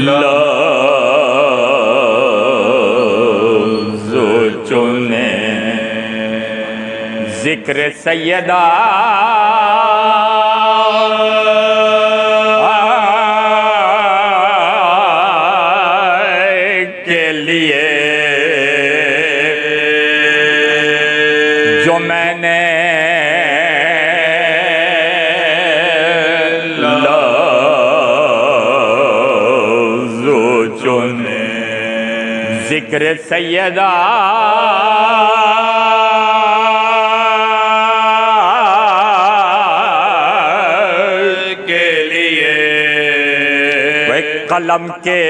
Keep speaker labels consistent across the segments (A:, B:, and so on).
A: لفظ چنے ذکر سیدہ کے لیے جو میں نے لفظ چنے ذکر سیدہ قلم کے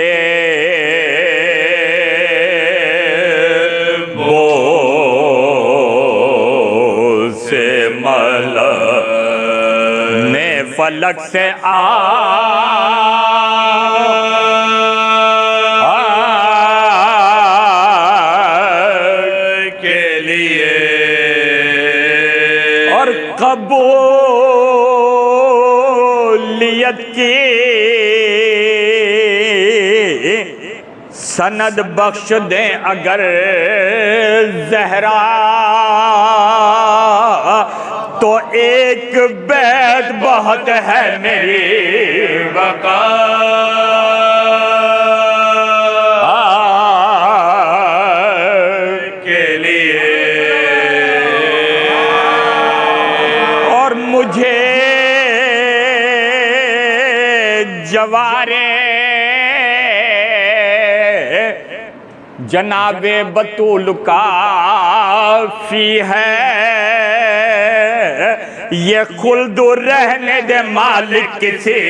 A: بوجھ سے ملا نے فلک سے کے لیے اور قبولیت کی سند بخش دیں اگر زہرا تو ایک بیت بہت ہے میری بقا کے لیے اور مجھے جوارے جناب بطول کافی ہے یہ خلد رہنے دے مالک کسی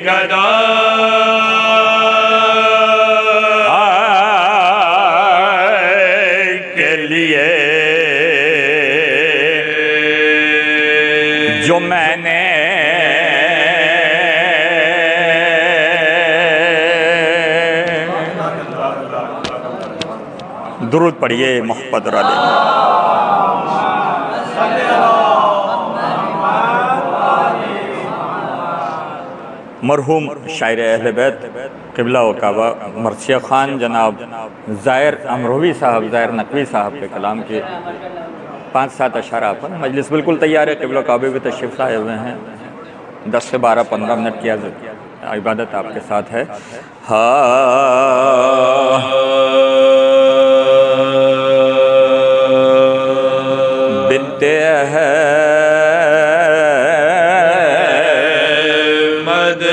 A: گدا کے لیے جو میں نے درود پڑھیے محمد علیہ مرحوم شاعر اہل بیت قبلہ و کعبہ مرثیہ خان جناب زائر امروی صاحب زائر نقوی صاحب کے کلام کے 5-7 اشعار پر مجلس بالکل تیار ہے۔ قبلہ و کعبہ بھی تشریف لائے ہوئے ہیں۔ 10 سے 12-15 منٹ کی عبادت آپ کے ساتھ ہے۔ بنت احمد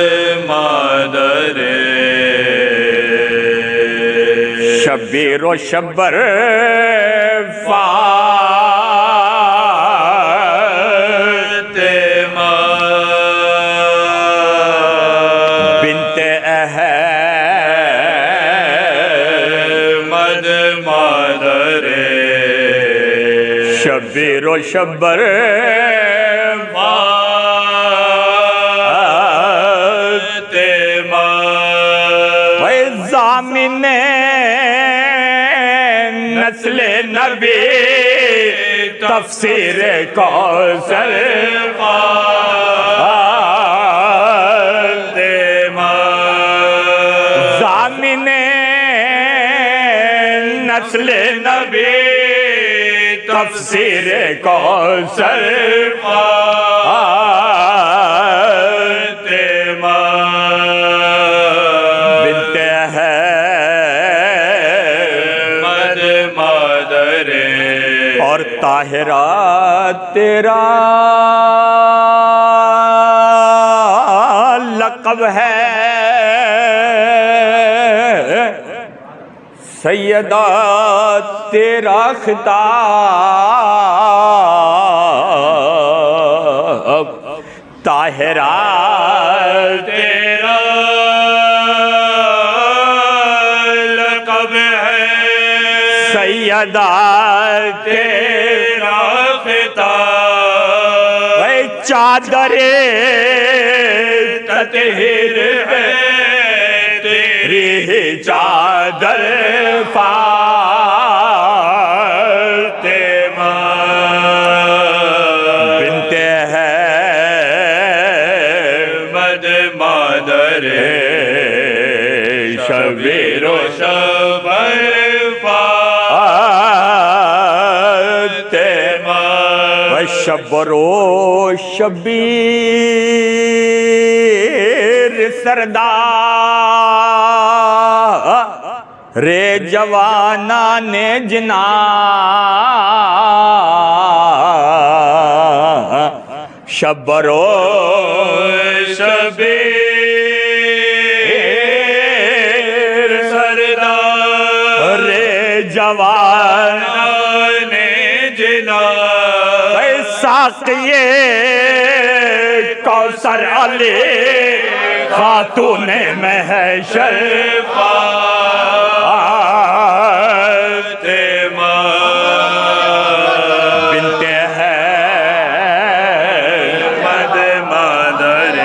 A: مادر شبیر و شبر فاطمہ بنت احمد مادر شبیر و شبر فاطمہ ضامن نسل نبی تفسیر کوثر فاطمہ ضامن نسل نبی تفسیر کوثر فاطمہ بنت احمد مادر اور طاہرہ تیرا لقب ہے سیدہ تیرا خطاب طاہرہ تیرا لقب ہے سیدہ تیرا خطاب اے چادر تطہیر ہے تیری چادر فاطمہ بنت احمد مادر شبیر و
B: شبر فاطمہ
A: شبر و شبیر سردار رے جوانان جنا شبر و
B: شبیر سردار
A: رے جوانان
B: جنا
A: ساقیے کوثر علی خاتون محشر
B: فاطمہ
A: بنت
B: مد مادر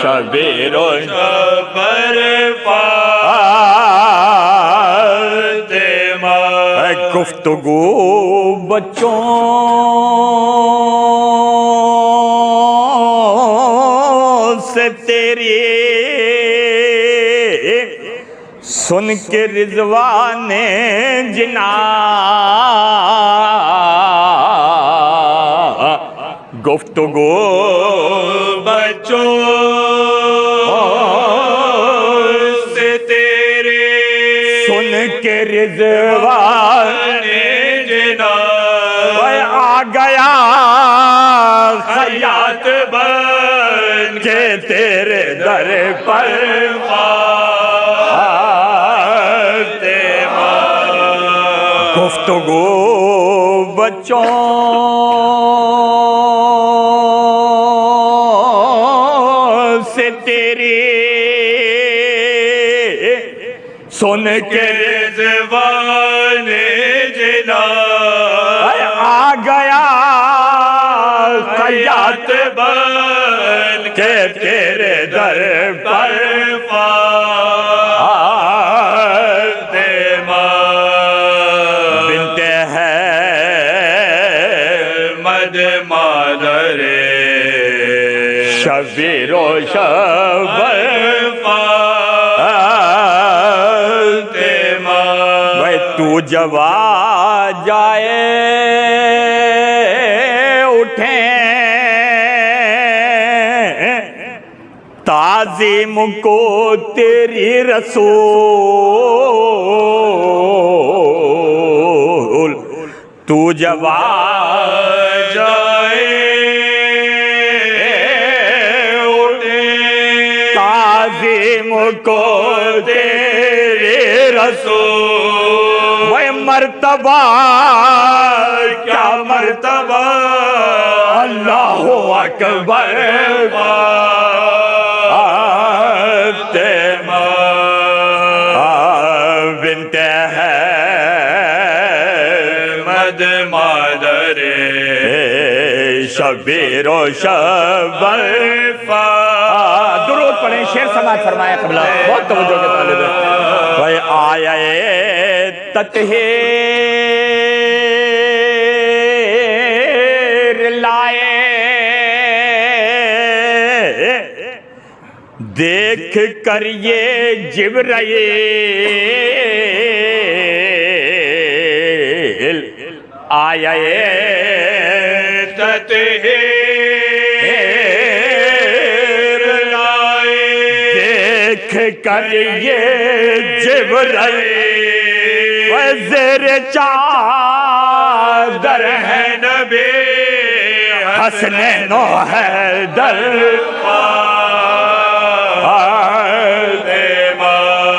A: شبیر و
B: شبر فاطمہ
A: گفتگو بچوں سے تیری سن کے رضوان جنا گفتگو
B: بچوں سے تیرے
A: سن کے رضوان
B: جنا
A: آ گیا
B: خیاط بن
A: کہ تیرے در پر
B: فاطمہ
A: گفتگو بچوں سے تیری سن کے
B: رضوان جنا
A: آ گیا
B: خیاط بن
A: کہ تیرے در پر
B: فاطمہ
A: بنت
B: مد مادر
A: شبیر و شبر
B: فاطمہ
A: تو جوا جائے اٹھیں تعظیم کو تیری رسول تو جوا
B: جائے
A: تعظیم کو تیری رسول وہ مرتبہ کیا مرتبہ اللہ اکبر فاطمہ بنت
B: مد مادر
A: شبیر و شبر درود پڑھیں شعر سماعت فرمائے قبلہ بہت توجہ کے طالب ہے وہ آئے تطہیر لائے دیکھ کر یہ جبرائیل آئے
B: تطہیر لائے
A: دیکھ کر یہ جبرائیل وہ زیر چادر ہے
B: نبی
A: حسنین و حیدر
B: فاطمہ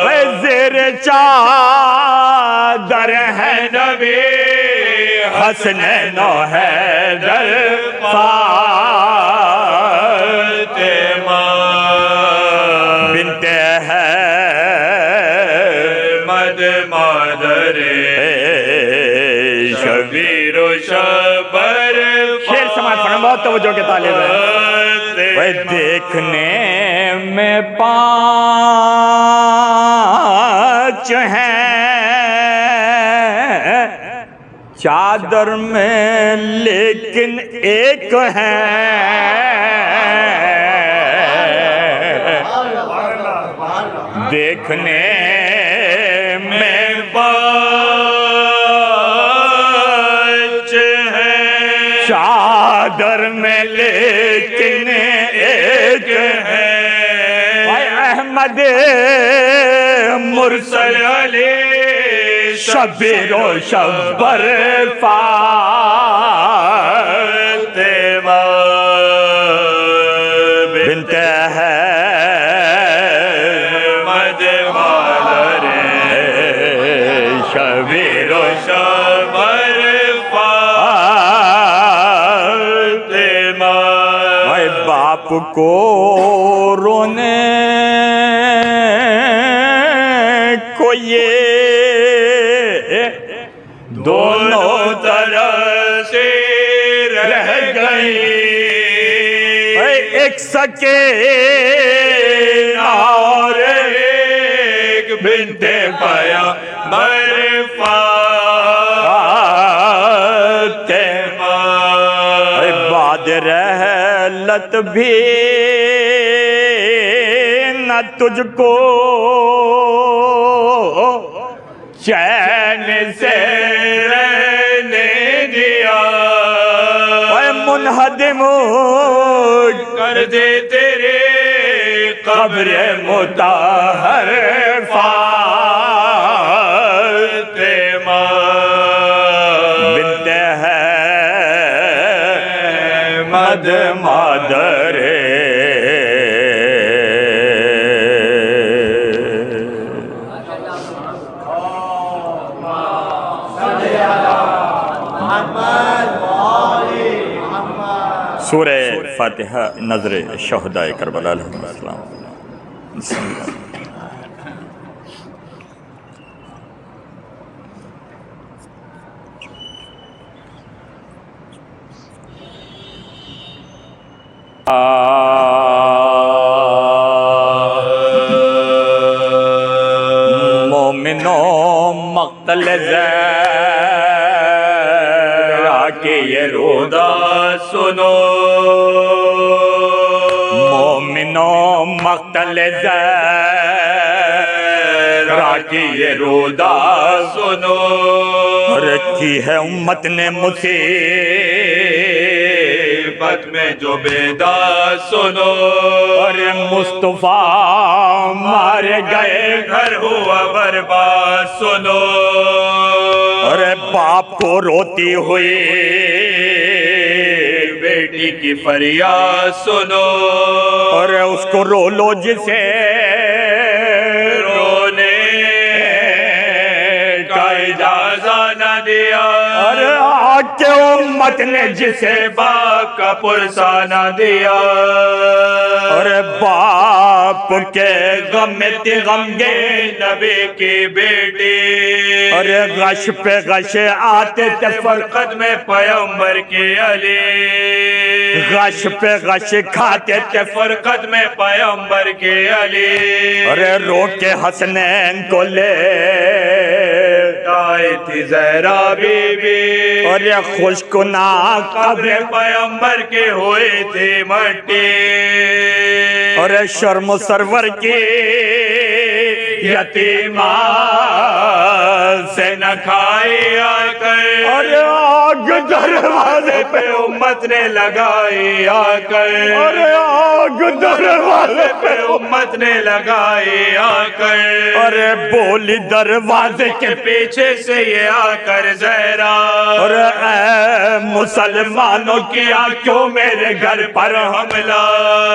A: وہ زیر چادر ہے
B: نبی
A: حسنین و حیدر
B: فاطمہ
A: بنت
B: مد مادر شبیر و شبر
A: شعر سماعت فرمائیں بہت توجہ کے طالب ہے وہ دیکھنے میں پانچ ہیں چادر میں لیکن ایک ہے دیکھنے میں
B: بچ ہے
A: چادر میں لیکن ایک ہے احمد مرسل
B: علی
A: شبیر و شبر فاطمہ بنت
B: مد مادر
A: شبیر و
B: شبر فاطمہ
A: اے باپ کو رونے کو یہ
B: دونوں طرف سے رہ گئی
A: ایک سکے اور
B: ایک بنت پیغمبر فاطمہ
A: بعد رحلت بھی نہ تجھ کو چین سے
B: رہنے دیا
A: اے منہدم
B: کر دے تیرے
A: قبر مطہر فاطمہ بنت مد مادر سورہ فاتحہ نظر شہداء کربلا علیہ السلام بسم اللہ مومنوں مقتل زہرا کے یہ رودا
B: سنو
A: مومنوں مقتل زہرا کی یہ رودا
B: سنو
A: رکھی ہے امت نے
B: مصیبت میں جو بیدا سنو
A: اور مصطفیٰ مارے گئے
B: گھر ہوا برباد سنو
A: اور باپ کو روتی ہوئی
B: بیٹی کی فریاد سنو
A: اور اس کو رو لو جسے
B: رونے کا اجازت نہ دیا
A: اور آج کے امت نے جسے
B: باپ کا پرسہ نہ دیا
A: اور باپ کے غم میں تھی غمگین
B: نبی کی بیٹی
A: اور غش پہ غش آتے تھے
B: فرقت میں پیغمبر کے علی
A: غش پہ غش کھاتے تھے
B: فرقت میں پیغمبر کے علی
A: اور رو کے حسنین کو لے
B: آئی تھی زہرا بی بی
A: اور خشک ناک
B: قبر پیغمبر کے ہوئے تھے مٹی
A: اور شرم سرور کی یتیمہ سے نہ کھائی آ کر اور آگ دروازے پہ
B: امت نے لگائی آ کر
A: اور آگ دروازے پہ
B: امت نے لگائی آ کر
A: اور بولی دروازے کے
B: پیچھے سے یہ آ کر زہرا
A: اور اے مسلمانوں کیا کیوں میرے گھر پر حملہ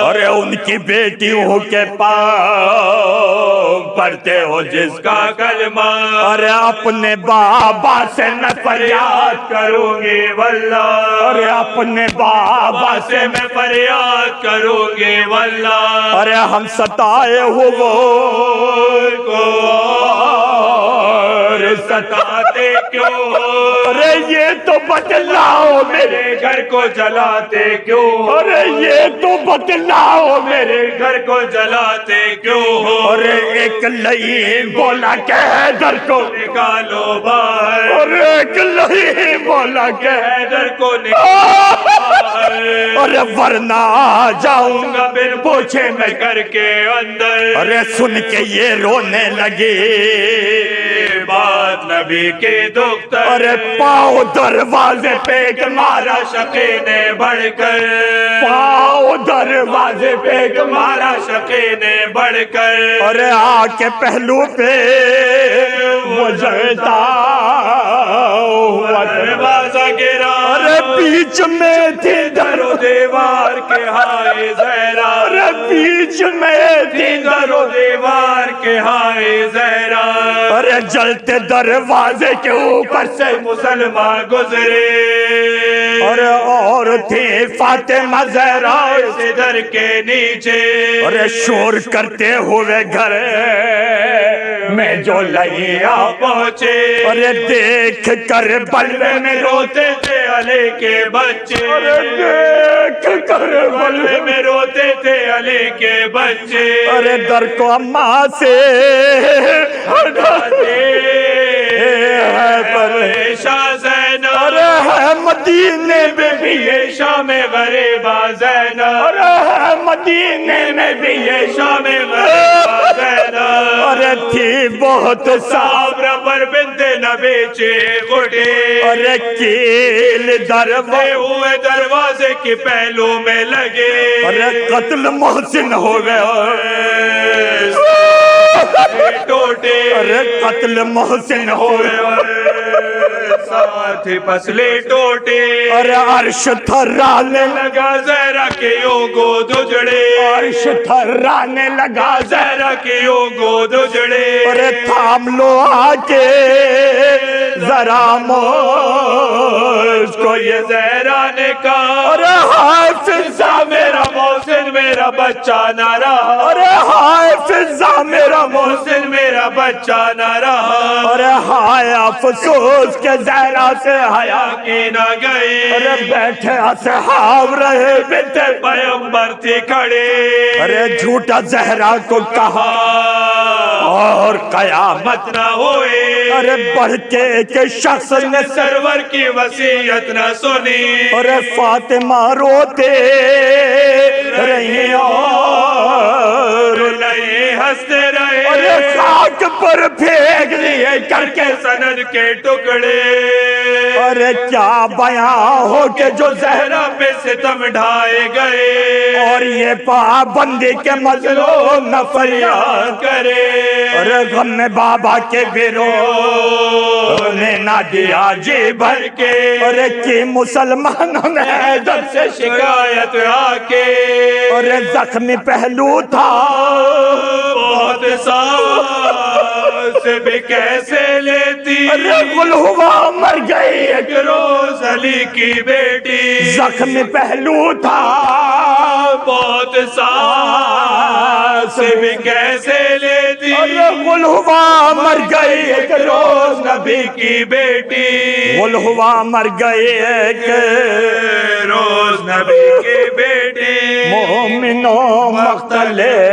A: اور ان کی بیٹیوں کے پاؤں پڑھتے ہو جس کا
B: کلمہ
A: اور اپنے بابا سے میں فریاد
B: کروں گی واللہ
A: اور اپنے بابا سے
B: میں فریاد کروں گی واللہ
A: اور ہم ستائے ہوئے
B: کو اور ستاتے کیوں
A: ارے یہ تو بتلاؤ میرے
B: گھر کو جلاتے کیوں
A: ارے یہ تو بتلاؤ میرے
B: گھر کو جلاتے کیوں
A: اور ایک لئی بولا کہ حیدر کو
B: نکالو باہر
A: اور ایک لئی بولا کہ
B: حیدر کو نکالو باہر
A: ارے ورنہ جاؤں گا
B: بن پوچھے میں کر کے اندر.
A: ارے سن کے یہ رونے لگے
B: بات نبی کے دختر.
A: ارے پاؤں دروازے پہ
B: مارا شقی نے بڑھ کر.
A: پاؤں دروازے پہ
B: مارا شقی نے بڑھ کر.
A: ارے آ کے پہلو پہ وہ جلتا ہوا
B: دروازہ گرا.
A: ارے بیچ میں تھی
B: در و دیوار کے ہائے زہرا.
A: ارے بیچ میں تھی
B: در و دیوار کے ہائے زہرا.
A: ارے جلتے دروازے کے اوپر سے
B: مسلمان گزرے.
A: اور تھی فاطمہ زہرا
B: سے در کے نیچے.
A: ارے شور کرتے ہوئے گھر میں جو لئیا
B: پہنچے.
A: ارے دیکھ کر بلوے میں
B: روتے تھے علی کے بچے.
A: دیکھ کر
B: بلوے میں روتے تھے علی کے بچے.
A: ارے در کو اماں سے
B: ہٹاتے شاہ زینب.
A: ارے ہے مدینے میں بھی یہ
B: شام غریبہ زینب.
A: ارے ہے مدینے میں بھی یہ
B: شام غریبہ زینب.
A: ارے تھی بہت
B: صابر پر بنت نبی چیخوٹی.
A: ارے کیل
B: دے ہوئے دروازے کی پہلو میں لگے.
A: ارے قتل محسن ہو گیا
B: ٹوٹے.
A: ارے قتل محسن ہو گیا
B: ساتھ پسلے ٹوٹے.
A: ارے عرش تھرانے
B: لگا زہرا کے یوں گود اجڑے.
A: عرش تھرانے لگا
B: زہرا کے یوں گود اجڑے.
A: ارے تھام لو آ کے ذرا موج کو یہ
B: زہرا نے کہا.
A: ارے حافظہ
B: میرا محسن میرا بچہ نہ رہا.
A: ارے حافظہ میرا
B: محسن میرا بچہ نہ رہا.
A: ارے ہائے افسوس کے زہرا سے حیا
B: کی نہ گئی.
A: ارے بیٹھے اصحاب رہے بنت
B: پیغمبر تھی کھڑے.
A: ارے جھوٹا زہرا کو کہا اور قیامت
B: نہ ہوئے.
A: ارے بڑھ کے ایک شخص نے
B: سرور کی وصیت نہ سنی.
A: ارے فاطمہ روتے رہی اور
B: نہیں ہنستے رہے.
A: ارے خاک پر پھینک دیے کر کے
B: سند کے ٹکڑے.
A: ارے کیا بیان ہو کہ جو زہرا
B: پہ ستم ڈھائے گئے.
A: اور یہ پابندی کے مظلوم نہ فریاد
B: کرے.
A: ارے غم میں بابا کے بیرو نے نہ دیا جی بھر کے. ارے کی مسلمانوں نے حیدر سے
B: شکایت آ کے.
A: ارے زخمی پہلو تھا
B: بہت سانس بھی کیسے لیتی.
A: ارے گل ہوا مر گئی ایک
B: روز علی کی بیٹی.
A: زخمی پہلو تھا
B: بہت سانس بھی کیسے لیتی.
A: ارے گل ہوا مر گئی ایک
B: روز نبی کی بیٹی.
A: گل ہوا مر گئی ایک
B: روز نبی کی بیٹی.
A: مومنوں مختلف